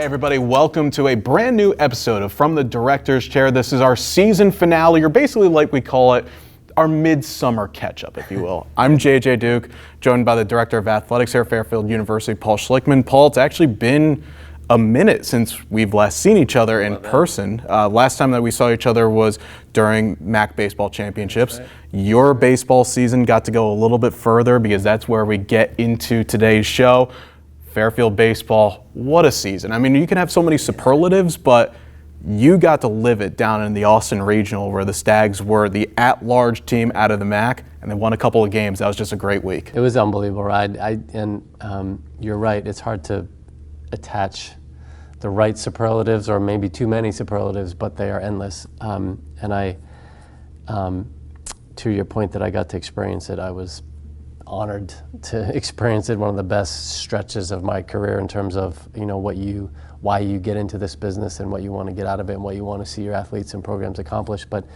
Hey everybody, welcome to a brand new episode of From the Director's Chair. This is our season finale, or basically like we call it, our midsummer catch-up, if you will. I'm JJ Duke, joined by the Director of Athletics here at Fairfield University, Paul Schlickmann. Paul, it's actually been a minute since we've last seen each other in person. Last time that we saw each other was during MAC baseball championships. Right. Your baseball season got to go a little bit further because that's where we get into today's show. Fairfield baseball, what a season. I mean, you can have so many superlatives, but you got to live it down in the Austin Regional where the Stags were the at-large team out of the MAC, and they won a couple of games. That was just a great week. It was an unbelievable ride. You're right, it's hard to attach the right superlatives or maybe too many superlatives, but they are endless. To your point that I got to experience it, I was honored to experience it. One of the best stretches of my career in terms of, why you get into this business and what you want to get out of it and what you want to see your athletes and programs accomplish. But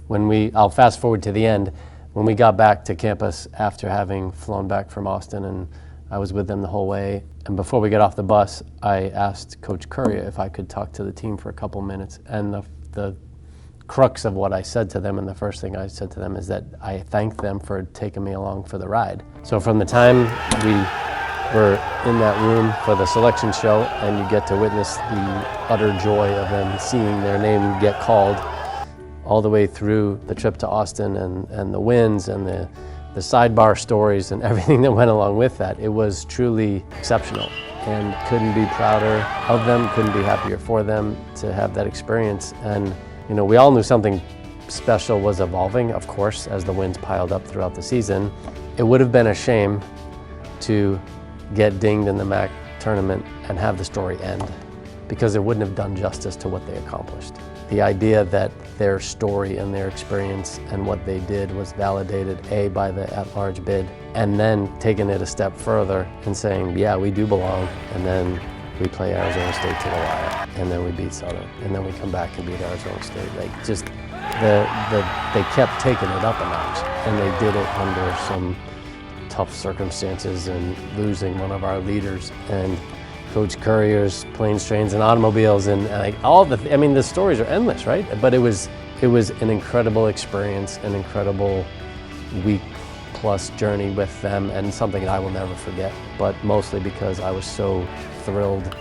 I'll fast forward to the end, when we got back to campus after having flown back from Austin, and I was with them the whole way. And before we got off the bus, I asked Coach Currier if I could talk to the team for a couple minutes. And the crux of what I said to them, and the first thing I said to them, is that I thanked them for taking me along for the ride. So from the time we were in that room for the selection show, and you get to witness the utter joy of them seeing their name get called, all the way through the trip to Austin and the wins and the sidebar stories and everything that went along with that, it was truly exceptional. And couldn't be prouder of them, couldn't be happier for them to have that experience. And we all knew something special was evolving, of course, as the wins piled up throughout the season. It would have been a shame to get dinged in the MAC tournament and have the story end, because it wouldn't have done justice to what they accomplished. The idea that their story and their experience and what they did was validated, A, by the at-large bid, and then taking it a step further and saying, yeah, we do belong, and then we play Arizona State to the wire, and then we beat Southern, and then we come back and beat Arizona State. They kept taking it up a notch, and they did it under some tough circumstances and losing one of our leaders, and Coach Currier's planes, trains, and automobiles, and the stories are endless, right? But it was an incredible experience, an incredible week-plus journey with them, and something that I will never forget, but mostly because I was so thrilled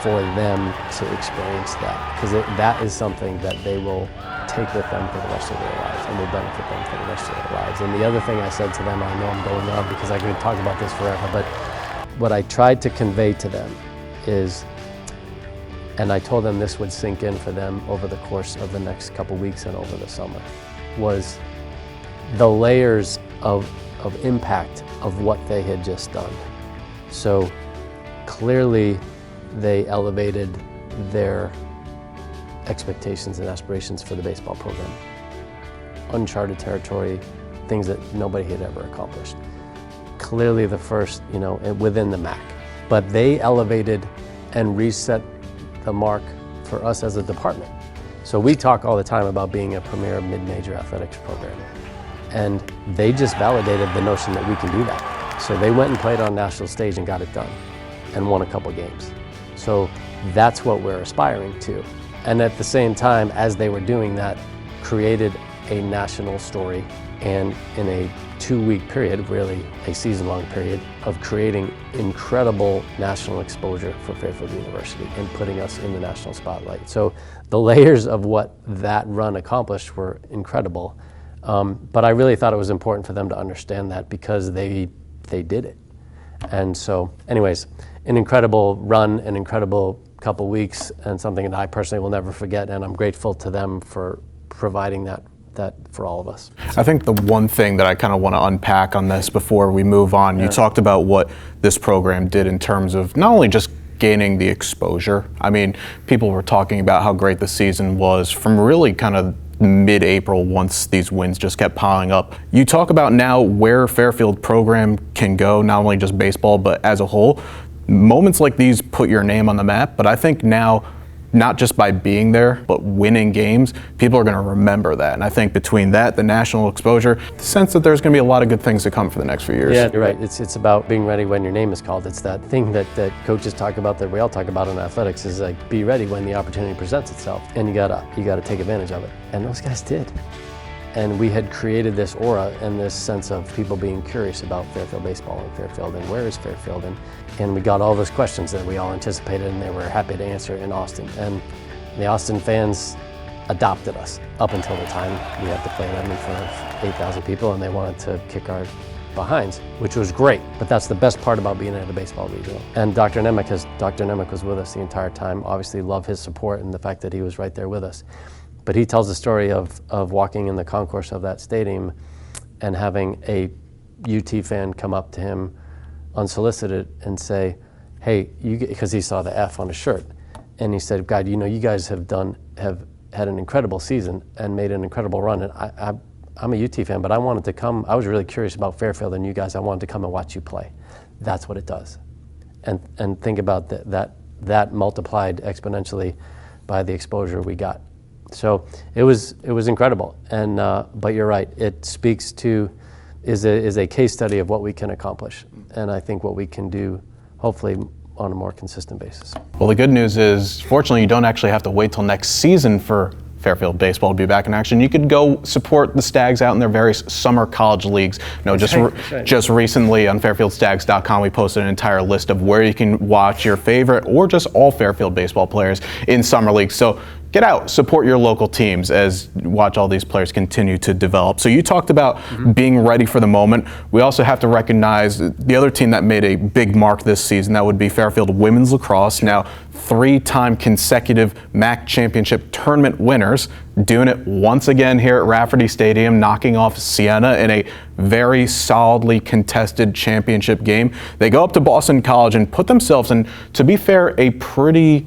for them to experience that, because that is something that they will take with them for the rest of their lives and will benefit them for the rest of their lives. And the other thing I said to them, I know I'm going on because I could talk about this forever, but what I tried to convey to them is, and I told them this would sink in for them over the course of the next couple weeks and over the summer, was the layers of impact of what they had just done. So clearly they elevated their expectations and aspirations for the baseball program. Uncharted territory, things that nobody had ever accomplished. Clearly the first, within the MAC. But they elevated and reset the mark for us as a department. So we talk all the time about being a premier mid-major athletics program. And they just validated the notion that we can do that. So they went and played on national stage and got it done and won a couple games. So that's what we're aspiring to. And at the same time, as they were doing that, created a national story, and in a 2-week period, really a season-long period, of creating incredible national exposure for Fairfield University and putting us in the national spotlight. So the layers of what that run accomplished were incredible. But I really thought it was important for them to understand that, because they did it. And so anyways, an incredible run, an incredible couple weeks, and something that I personally will never forget, and I'm grateful to them for providing that for all of us. I think the one thing that I kind of want to unpack on this before we move on, you talked about what this program did in terms of not only just gaining the exposure. I mean, people were talking about how great the season was from really kind of mid-April, once these wins just kept piling up. You talk about now where Fairfield program can go, not only just baseball, but as a whole. Moments like these put your name on the map, but I think now not just by being there, but winning games, people are going to remember that. And I think between that, the national exposure, the sense that there's going to be a lot of good things to come for the next few years. Yeah, you're right. It's about being ready when your name is called. It's that thing that coaches talk about, that we all talk about in athletics, is like, be ready when the opportunity presents itself, and you gotta take advantage of it. And those guys did. And we had created this aura and this sense of people being curious about Fairfield baseball and Fairfield and where is Fairfield, and we got all those questions that we all anticipated, and they were happy to answer in Austin. And the Austin fans adopted us up until the time we had to play them in front of 8,000 people, and they wanted to kick our behinds, which was great. But that's the best part about being at a baseball regional. And Dr. Nemec was with us the entire time. Obviously, love his support and the fact that he was right there with us. But he tells the story of walking in the concourse of that stadium and having a UT fan come up to him unsolicited and say, hey, because he saw the F on his shirt. And he said, God, you guys have had an incredible season and made an incredible run. And I'm a UT fan, but I wanted to come. I was really curious about Fairfield and you guys. I wanted to come and watch you play. That's what it does. And think about that multiplied exponentially by the exposure we got. So it was incredible. And but you're right. It speaks to is a case study of what we can accomplish, and I think what we can do, hopefully, on a more consistent basis. Well, the good news is, fortunately, you don't actually have to wait till next season for Fairfield baseball to be back in action. You could go support the Stags out in their various summer college leagues. Just recently on fairfieldstags.com, we posted an entire list of where you can watch your favorite or just all Fairfield baseball players in summer leagues. So get out, support your local teams as watch all these players continue to develop. So you talked about being ready for the moment. We also have to recognize the other team that made a big mark this season. That would be Fairfield women's lacrosse. Now, 3-time consecutive MAC championship tournament winners, doing it once again here at Rafferty Stadium, knocking off Siena in a very solidly contested championship game. They go up to Boston College and put themselves in, to be fair, a pretty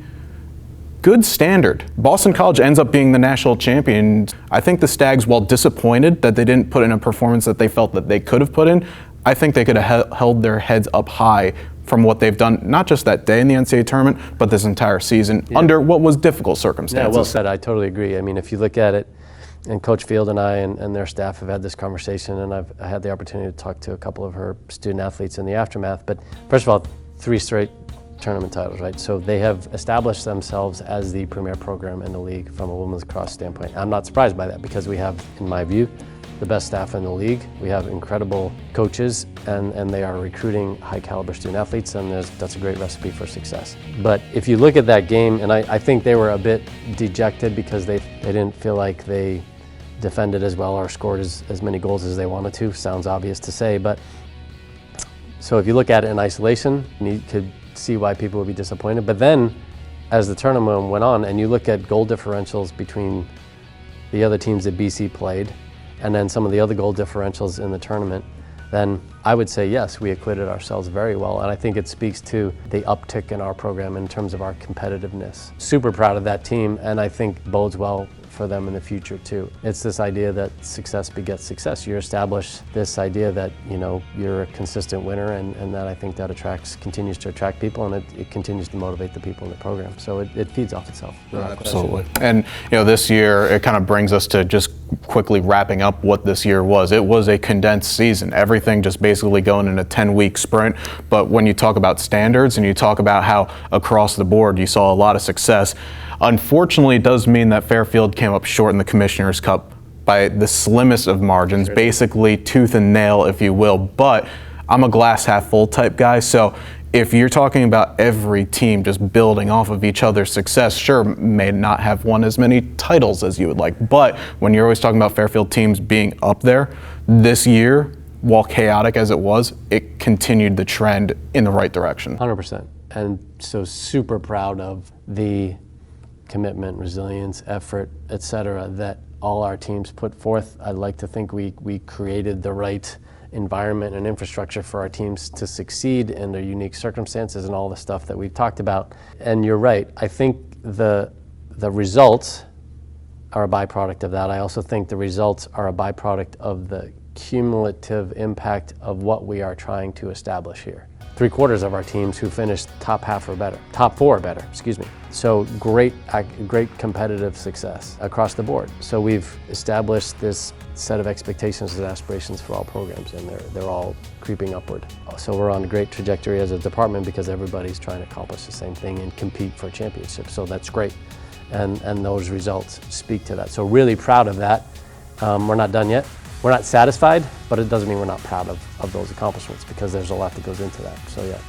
good standard. Boston College ends up being the national champion. I think the Stags, while disappointed that they didn't put in a performance that they felt that they could have put in, I think they could have held their heads up high from what they've done, not just that day in the NCAA tournament, but this entire season under what was difficult circumstances. Yeah, well said. I totally agree. I mean, if you look at it, and Coach Field and I and their staff have had this conversation, and I had the opportunity to talk to a couple of her student athletes in the aftermath. But first of all, 3 straight tournament titles, right? So they have established themselves as the premier program in the league from a women's lacrosse standpoint. I'm not surprised by that because we have, in my view, the best staff in the league. We have incredible coaches, and they are recruiting high caliber student athletes, and that's a great recipe for success. But if you look at that game, and I think they were a bit dejected because they didn't feel like they defended as well or scored as many goals as they wanted to. Sounds obvious to say, but so if you look at it in isolation, you could see why people would be disappointed. But then as the tournament went on and you look at goal differentials between the other teams that BC played and then some of the other goal differentials in the tournament, then I would say yes, we acquitted ourselves very well. And I think it speaks to the uptick in our program in terms of our competitiveness. Super proud of that team, and I think bodes well for them in the future too. It's this idea that success begets success. You establish this idea that you're a consistent winner, and that I think that continues to attract people, and it continues to motivate the people in the program. So it feeds off itself. Absolutely. And this year it kind of brings us to just quickly wrapping up what this year was. It was a condensed season. Everything just basically going in a 10-week sprint. But when you talk about standards and you talk about how across the board you saw a lot of success, unfortunately, it does mean that Fairfield came up short in the Commissioner's Cup by the slimmest of margins, basically tooth and nail, if you will. But I'm a glass half full type guy, so if you're talking about every team just building off of each other's success, sure, may not have won as many titles as you would like. But when you're always talking about Fairfield teams being up there, this year, while chaotic as it was, it continued the trend in the right direction. 100%. And so super proud of the commitment, resilience, effort, etc., that all our teams put forth. I'd like to think we created the right environment and infrastructure for our teams to succeed in their unique circumstances and all the stuff that we've talked about. And you're right, I think the results are a byproduct of that. I also think the results are a byproduct of the cumulative impact of what we are trying to establish here. 3/4 of our teams who finished top 4 or better, So great competitive success across the board. So we've established this set of expectations and aspirations for all programs, and they're all creeping upward. So we're on a great trajectory as a department because everybody's trying to accomplish the same thing and compete for championships. So that's great, and those results speak to that. So really proud of that. We're not done yet. We're not satisfied, but it doesn't mean we're not proud of those accomplishments because there's a lot that goes into that. So yeah,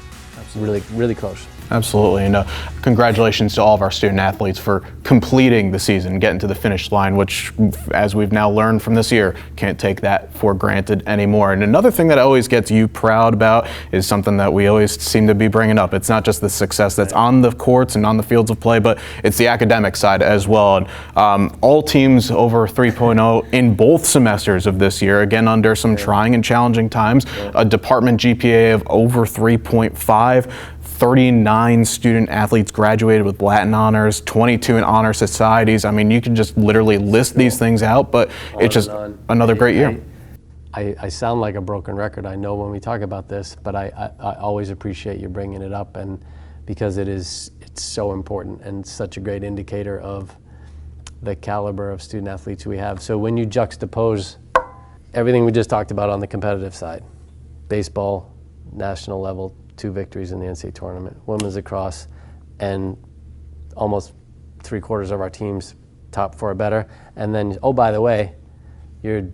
really close. Absolutely, and congratulations to all of our student athletes for completing the season, getting to the finish line, which, as we've now learned from this year, can't take that for granted anymore. And another thing that always gets you proud about is something that we always seem to be bringing up. It's not just the success that's on the courts and on the fields of play, but it's the academic side as well. And all teams over 3.0 in both semesters of this year, again under some trying and challenging times, a department GPA of over 3.5, 39 student athletes graduated with Latin honors, 22 in honor societies. I mean, you can just literally list these things out, but it's just another great year. I sound like a broken record, I know when we talk about this, but I always appreciate you bringing it up, and because it's so important and such a great indicator of the caliber of student athletes we have. So when you juxtapose everything we just talked about on the competitive side, baseball, national level, 2 victories in the NCAA tournament, women's lacrosse, and almost 3/4 of our teams top 4 or better. And then, oh, by the way, your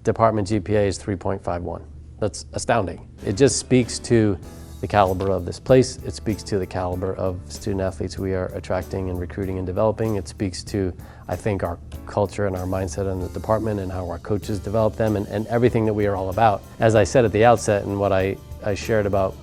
department GPA is 3.51. That's astounding. It just speaks to the caliber of this place. It speaks to the caliber of student athletes we are attracting and recruiting and developing. It speaks to, I think, our culture and our mindset in the department and how our coaches develop them and everything that we are all about. As I said at the outset, and what I shared about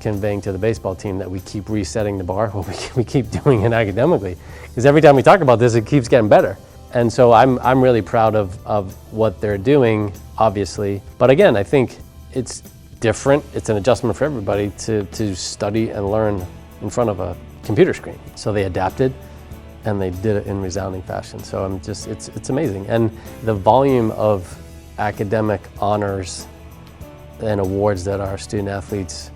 conveying to the baseball team, that we keep resetting the bar, well, we keep doing it academically, because every time we talk about this, it keeps getting better. And so I'm really proud of what they're doing, obviously. But again, I think it's different. It's an adjustment for everybody to study and learn in front of a computer screen. So they adapted, and they did it in resounding fashion. So it's amazing. And the volume of academic honors and awards that our student athletes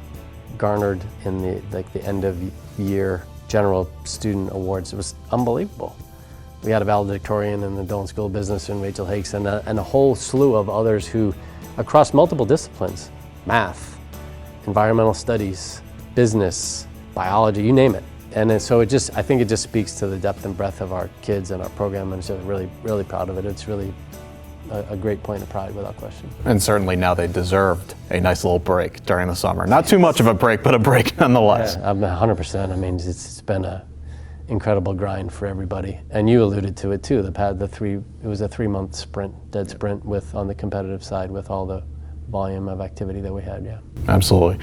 garnered in the end of year general student awards, it was unbelievable. We had a valedictorian in the Dillon School of Business and Rachel Hakes, and a whole slew of others who, across multiple disciplines, math, environmental studies, business, biology, you name it. And so I think it just speaks to the depth and breadth of our kids and our program, and I'm just really proud of it. It's really a great point of pride, without question. And certainly now they deserved a nice little break during the summer. Not too much of a break, but a break nonetheless. Yeah, 100%. I mean, it's been an incredible grind for everybody. And you alluded to it too. It was a 3-month sprint, dead sprint on the competitive side with all the volume of activity that we had, yeah. Absolutely.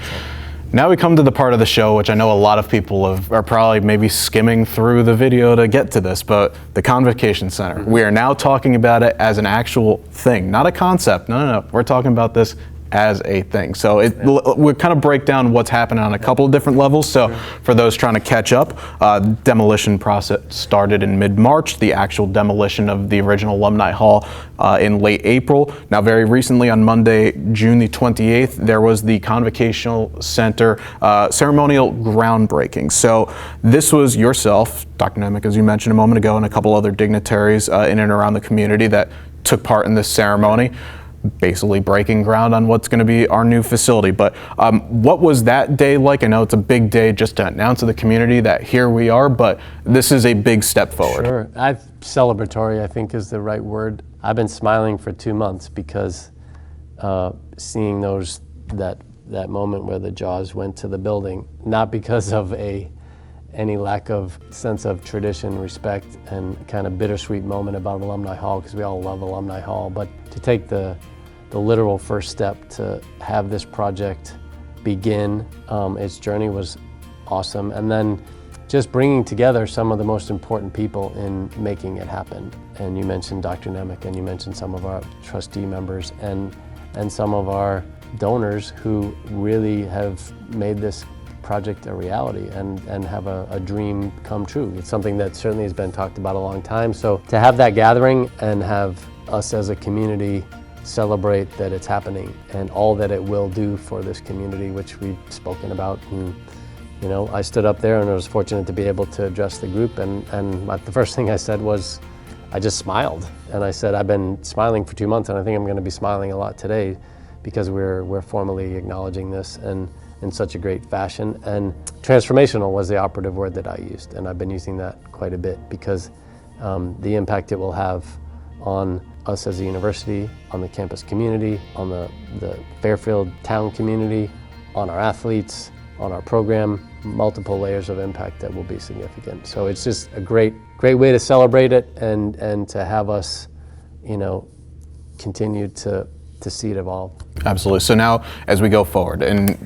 Now we come to the part of the show which I know a lot of people are probably maybe skimming through the video to get to this, but the Convocation Center. Mm-hmm. We are now talking about it as an actual thing, not a concept. No. We're talking about this as a thing. So we'll kind of break down what's happening on a couple of different levels. So for those trying to catch up, demolition process started in mid-March, the actual demolition of the original Alumni Hall in late April. Now very recently on Monday, June the 28th, there was the Convocational Center ceremonial groundbreaking. So this was yourself, Dr. Nemec, as you mentioned a moment ago, and a couple other dignitaries in and around the community that took part in this ceremony, basically breaking ground on what's going to be our new facility. But what was that day like? I know it's a big day just to announce to the community that here we are, but this is a big step forward. Sure. Celebratory, I think, is the right word. I've been smiling for 2 months because seeing that moment where the jaws went to the building, not because of any lack of sense of tradition, respect, and kind of bittersweet moment about Alumni Hall, because we all love Alumni Hall, but to take the literal first step to have this project begin its journey was awesome. And then just bringing together some of the most important people in making it happen. And you mentioned Dr. Nemec, and you mentioned some of our trustee members and some of our donors who really have made this project a reality and have a dream come true. It's something that certainly has been talked about a long time. So to have that gathering and have us as a community celebrate that it's happening and all that it will do for this community, which we've spoken about and I stood up there and I was fortunate to be able to address the group, and the first thing I said was, I just smiled, and I said, I've been smiling for 2 months, and I think I'm going to be smiling a lot today, because we're formally acknowledging this and in such a great fashion. And transformational was the operative word that I used, and I've been using that quite a bit, because the impact it will have on us as a university, on the campus community, on the Fairfield town community, on our athletes, on our program, multiple layers of impact that will be significant. So it's just a great way to celebrate it, and to have us, continue to see it evolve. Absolutely. So now, as we go forward, and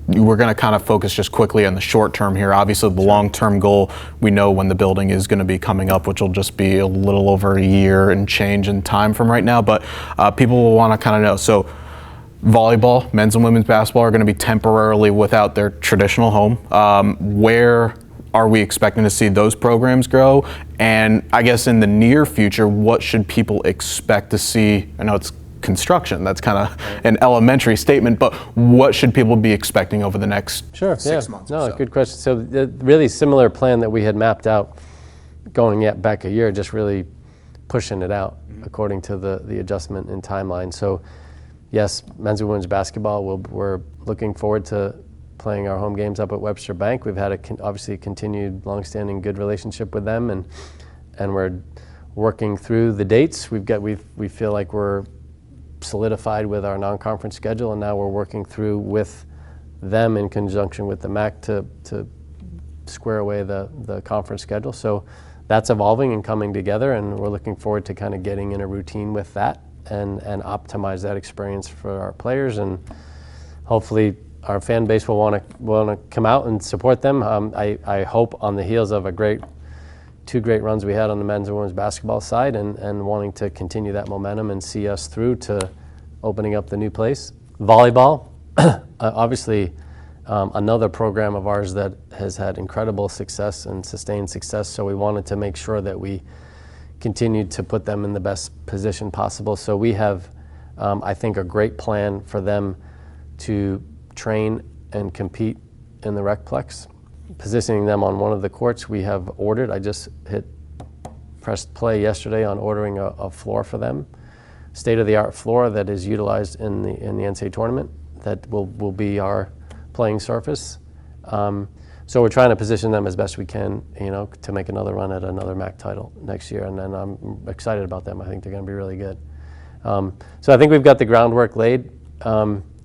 we're going to kind of focus just quickly on the short term here. Obviously, the long-term goal, we know when the building is going to be coming up, which will just be a little over a year and change in time from right now. But people will want to kind of know. So volleyball, men's and women's basketball are going to be temporarily without their traditional home. Where are we expecting to see those programs grow? And I guess in the near future, what should people expect to see? I know it's construction, that's kind of an elementary statement, but what should people be expecting over the next 6 months or so? Good question. So the really similar plan that we had mapped out going back a year, just really pushing it out according to the adjustment in timeline. So yes, men's and women's basketball, we're looking forward to playing our home games up at Webster Bank. We've had obviously a continued longstanding good relationship with them, and we're working through the dates. We feel like we're solidified with our non-conference schedule, and now we're working through with them in conjunction with the MAC to square away the conference schedule. So that's evolving and coming together, and we're looking forward to kind of getting in a routine with that and optimize that experience for our players, and hopefully our fan base will want to come out and support them. I hope on the heels of two great runs we had on the men's and women's basketball side, and wanting to continue that momentum and see us through to opening up the new place. Volleyball, obviously another program of ours that has had incredible success and sustained success, so we wanted to make sure that we continued to put them in the best position possible. So we have, I think, a great plan for them to train and compete in the Recplex. Positioning them on one of the courts we have ordered. I just pressed play yesterday on ordering a floor for them, state-of-the-art floor that is utilized in the NCAA tournament, that will be our playing surface. So we're trying to position them as best we can, to make another run at another MAC title next year, and then I'm excited about them. I think they're going to be really good. So I think we've got the groundwork laid.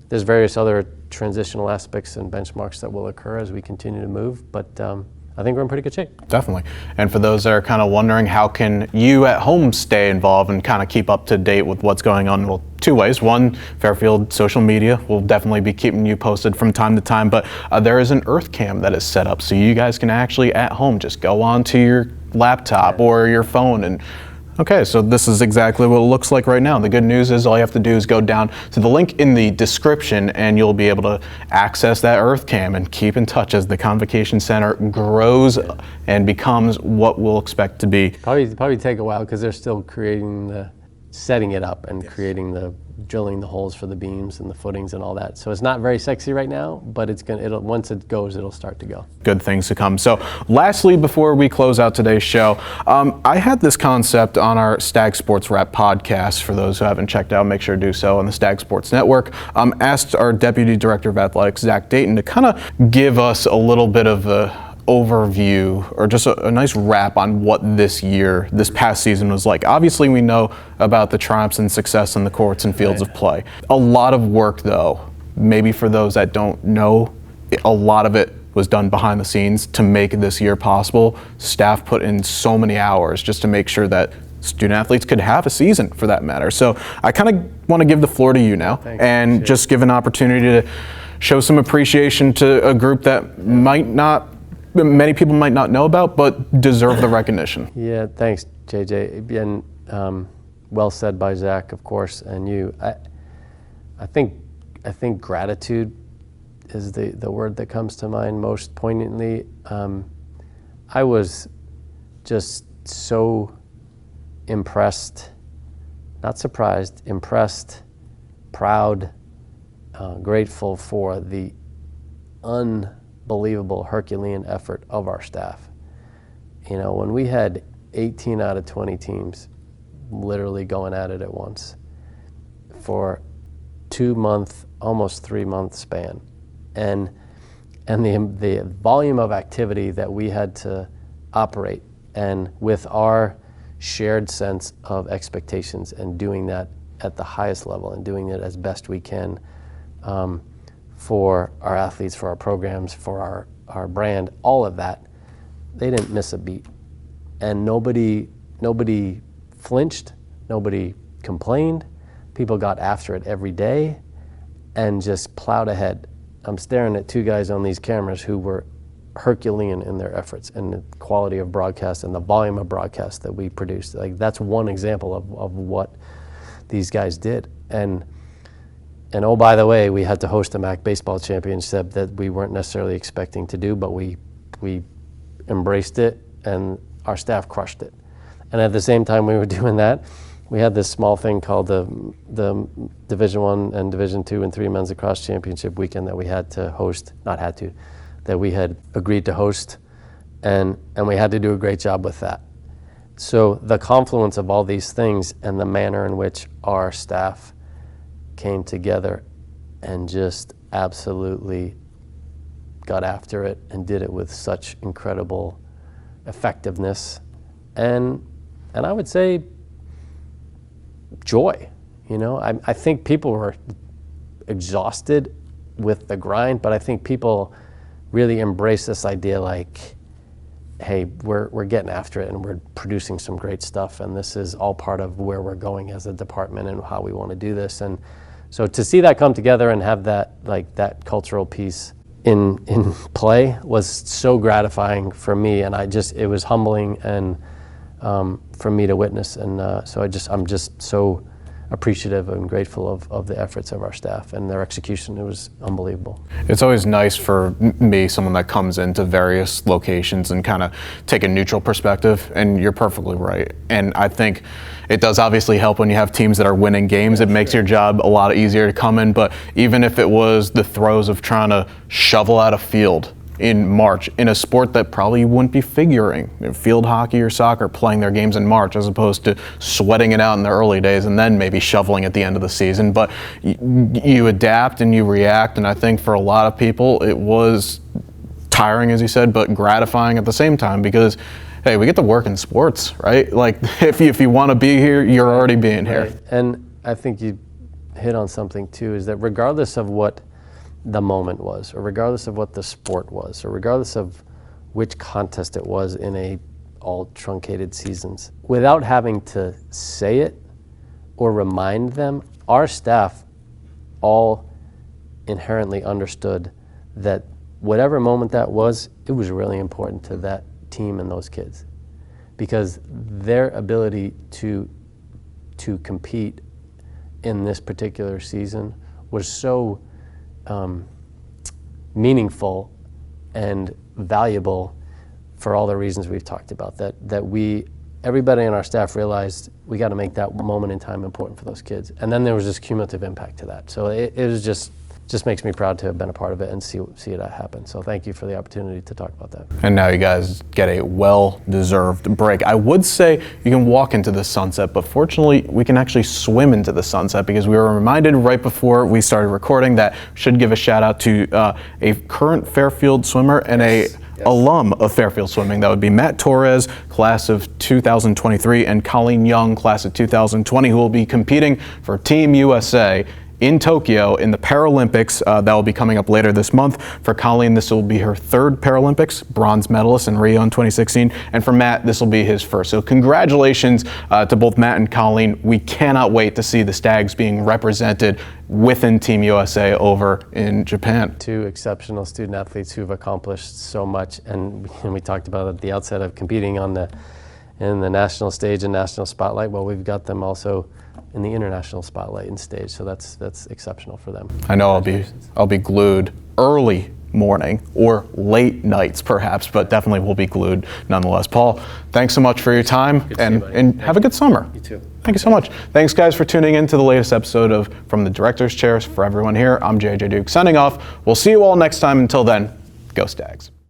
There's various other transitional aspects and benchmarks that will occur as we continue to move, but I think we're in pretty good shape. Definitely. And for those that are kind of wondering, how can you at home stay involved and kind of keep up to date with what's going on? Well, two ways. One, Fairfield social media will definitely be keeping you posted from time to time, but there is an Earth Cam that is set up, so you guys can actually at home just go onto your laptop or your phone and okay, so this is exactly what it looks like right now. The good news is all you have to do is go down to the link in the description, and you'll be able to access that Earth Cam and keep in touch as the Convocation Center grows and becomes what we'll expect to be. Probably take a while, because they're still setting it up and drilling the holes for the beams and the footings and all that. So it's not very sexy right now, but once it goes, it'll start to go. Good things to come. So lastly, before we close out today's show, I had this concept on our Stag Sports Wrap podcast. For those who haven't checked out, make sure to do so on the Stag Sports Network. Asked our Deputy Director of Athletics, Zach Dayton, to kind of give us a little bit of a overview or just a nice wrap on what this past season was like. Obviously, we know about the triumphs and success in the courts and fields of play. A lot of work, though, maybe for those that don't know, a lot of it was done behind the scenes to make this year possible. Staff put in so many hours just to make sure that student athletes could have a season, for that matter. So I kind of want to give the floor to you now. Thanks. Just give an opportunity to show some appreciation to a group that many people might not know about, but deserve the recognition. Yeah, thanks, JJ. And well said by Zach, of course, and you. I think gratitude is the word that comes to mind most poignantly. I was just so impressed, not surprised, impressed, proud, grateful for the unbelievable Herculean effort of our staff. You know, when we had 18 out of 20 teams literally going at it at once for 2-month, almost 3-month span, and the volume of activity that we had to operate, and with our shared sense of expectations and doing that at the highest level and doing it as best we can for our athletes, for our programs, for our brand, all of that, they didn't miss a beat. And nobody flinched, nobody complained. People got after it every day and just plowed ahead. I'm staring at two guys on these cameras who were Herculean in their efforts and the quality of broadcast and the volume of broadcast that we produced. Like, that's one example of what these guys did. And oh, by the way, we had to host a MAC baseball championship that we weren't necessarily expecting to do, but we embraced it and our staff crushed it. And at the same time we were doing that, we had this small thing called the Division I and Division II and III men's lacrosse championship weekend that we had to host, that we had agreed to host, and we had to do a great job with that. So the confluence of all these things and the manner in which our staff came together and just absolutely got after it and did it with such incredible effectiveness and I would say joy. You know, I think people were exhausted with the grind, but I think people really embrace this idea like, hey, we're getting after it and we're producing some great stuff, and this is all part of where we're going as a department and how we want to do this. And so to see that come together and have that cultural piece in play was so gratifying for me, and it was humbling and for me to witness. And so I'm just so appreciative and grateful of the efforts of our staff and their execution. It was unbelievable. It's always nice for me, someone that comes into various locations and kind of take a neutral perspective, and you're perfectly right. And I think it does obviously help when you have teams that are winning games. It makes your job a lot easier to come in, but even if it was the throes of trying to shovel out a field in March in a sport that probably wouldn't be figuring, field hockey or soccer, playing their games in March as opposed to sweating it out in the early days and then maybe shoveling at the end of the season. But you adapt and you react, and I think for a lot of people it was tiring, as you said, but gratifying at the same time, because hey, we get to work in sports, right? Like if you want to be here, you're already being here. Right. And I think you hit on something too, is that regardless of what the moment was, or regardless of what the sport was, or regardless of which contest it was in a all truncated seasons, without having to say it or remind them, our staff all inherently understood that whatever moment that was, it was really important to that team and those kids, because their ability to compete in this particular season was so meaningful and valuable for all the reasons we've talked about, that everybody on our staff realized we got to make that moment in time important for those kids. And then there was this cumulative impact to that. So it was just makes me proud to have been a part of it and see it happen. So thank you for the opportunity to talk about that. And now you guys get a well-deserved break. I would say you can walk into the sunset, but fortunately we can actually swim into the sunset, because we were reminded right before we started recording that we should give a shout out to a current Fairfield swimmer and alum of Fairfield Swimming. That would be Matt Torres, class of 2023, and Colleen Young, class of 2020, who will be competing for Team USA in Tokyo in the Paralympics. That will be coming up later this month. For Colleen, this will be her third Paralympics, bronze medalist in Rio in 2016. And for Matt, this will be his first. So congratulations to both Matt and Colleen. We cannot wait to see the Stags being represented within Team USA over in Japan. Two exceptional student athletes who've accomplished so much. And we talked about at the outset of competing in the national stage and national spotlight. Well, we've got them also in the international spotlight and stage, so that's exceptional for them. I know I'll be glued early morning or late nights perhaps, but definitely will be glued nonetheless. Paul, thanks so much for your time, and have a good summer. You too. Thank you so much. Thanks guys for tuning in to the latest episode of From the Director's Chairs. For everyone here, I'm JJ Duke signing off. We'll see you all next time. Until then, Go Stags.